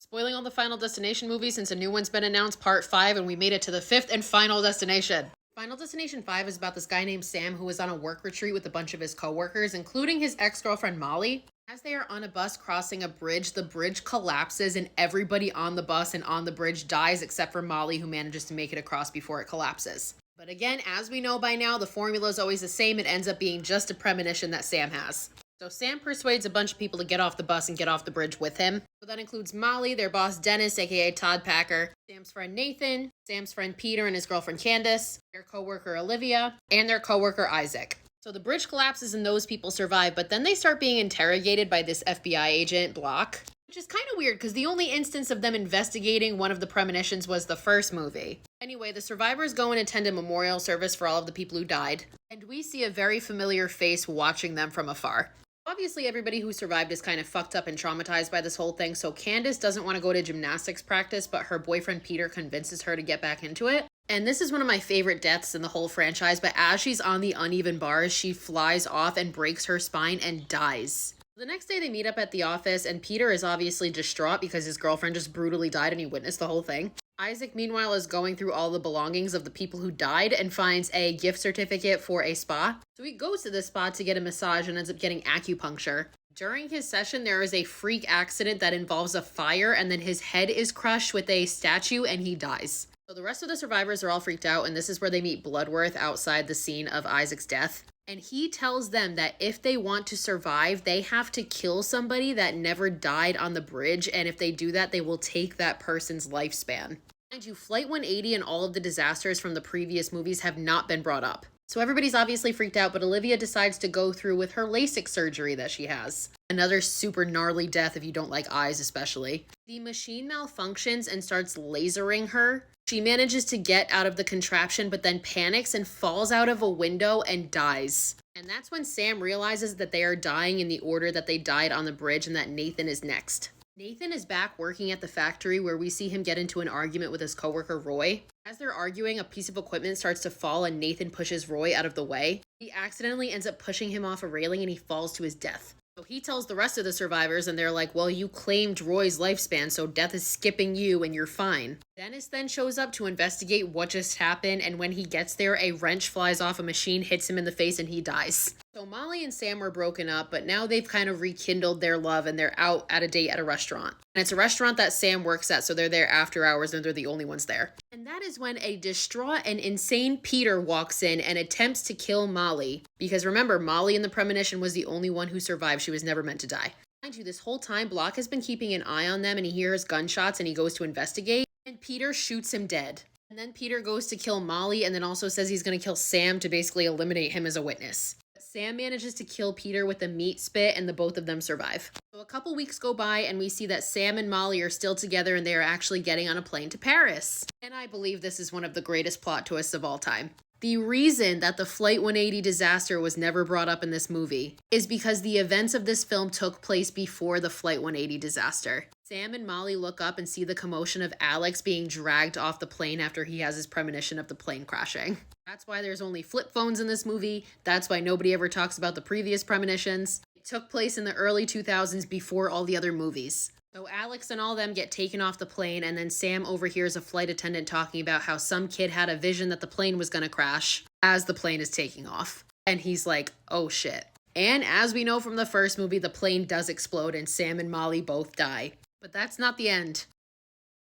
Spoiling all the Final Destination movies since a new one's been announced, part 5, and we made it to the 5th and final destination. Final Destination 5 is about this guy named Sam who was on a work retreat with a bunch of his coworkers, including his ex-girlfriend Molly. As they are on a bus crossing a bridge, the bridge collapses and everybody on the bus and on the bridge dies except for Molly, who manages to make it across before it collapses. But again, as we know by now, the formula is always the same. It ends up being just a premonition that Sam has. So Sam persuades a bunch of people to get off the bus and get off the bridge with him. So that includes Molly, their boss Dennis, aka Todd Packer, Sam's friend Nathan, Sam's friend Peter and his girlfriend Candace, their coworker Olivia, and their coworker Isaac. So the bridge collapses and those people survive, but then they start being interrogated by this FBI agent, Block. Which is kind of weird because the only instance of them investigating one of the premonitions was the first movie. Anyway, the survivors go and attend a memorial service for all of the people who died, and we see a very familiar face watching them from afar. Obviously, everybody who survived is kind of fucked up and traumatized by this whole thing, so Candace doesn't want to go to gymnastics practice, but her boyfriend Peter convinces her to get back into it. And this is one of my favorite deaths in the whole franchise, but as she's on the uneven bars, she flies off and breaks her spine and dies. The next day they meet up at the office, and Peter is obviously distraught because his girlfriend just brutally died and he witnessed the whole thing. Isaac, meanwhile, is going through all the belongings of the people who died and finds a gift certificate for a spa. So he goes to the spa to get a massage and ends up getting acupuncture. During his session, there is a freak accident that involves a fire, and then his head is crushed with a statue and he dies. So the rest of the survivors are all freaked out, and this is where they meet Bloodworth outside the scene of Isaac's death. And he tells them that if they want to survive, they have to kill somebody that never died on the bridge, and if they do that, they will take that person's lifespan. Mind you, Flight 180 and all of the disasters from the previous movies have not been brought up. So everybody's obviously freaked out, but Olivia decides to go through with her LASIK surgery that she has. Another super gnarly death if you don't like eyes especially. The machine malfunctions and starts lasering her. She manages to get out of the contraption, but then panics and falls out of a window and dies. And that's when Sam realizes that they are dying in the order that they died on the bridge and that Nathan is next. Nathan is back working at the factory where we see him get into an argument with his coworker Roy. As they're arguing, a piece of equipment starts to fall and Nathan pushes Roy out of the way. He accidentally ends up pushing him off a railing and he falls to his death. So he tells the rest of the survivors and they're like, well, you claimed Roy's lifespan, so death is skipping you and you're fine. Dennis then shows up to investigate what just happened, and when he gets there, a wrench flies off a machine, hits him in the face, and he dies. So Molly and Sam were broken up, but now they've kind of rekindled their love and they're out at a date at a restaurant. And it's a restaurant that Sam works at, so they're there after hours and they're the only ones there. And that is when a distraught and insane Peter walks in and attempts to kill Molly. Because remember, Molly in the premonition was the only one who survived. She was never meant to die. Mind you, this whole time, Block has been keeping an eye on them and he hears gunshots and he goes to investigate. And Peter shoots him dead. And then Peter goes to kill Molly and then also says he's going to kill Sam to basically eliminate him as a witness. Sam manages to kill Peter with a meat spit and the both of them survive. So a couple weeks go by and we see that Sam and Molly are still together and they are actually getting on a plane to Paris. And I believe this is one of the greatest plot twists of all time. The reason that the Flight 180 disaster was never brought up in this movie is because the events of this film took place before the Flight 180 disaster. Sam and Molly look up and see the commotion of Alex being dragged off the plane after he has his premonition of the plane crashing. That's why there's only flip phones in this movie. That's why nobody ever talks about the previous premonitions. It took place in the early 2000s before all the other movies. So Alex and all them get taken off the plane, and then Sam overhears a flight attendant talking about how some kid had a vision that the plane was going to crash as the plane is taking off. And he's like, oh shit. And as we know from the first movie, the plane does explode and Sam and Molly both die. But that's not the end.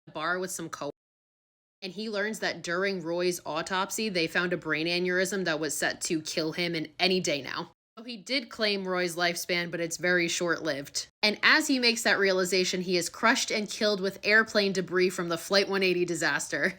A bar with some and he learns that during Roy's autopsy, they found a brain aneurysm that was set to kill him in any day now. So he did claim Roy's lifespan, but it's very short-lived. And as he makes that realization, he is crushed and killed with airplane debris from the Flight 180 disaster.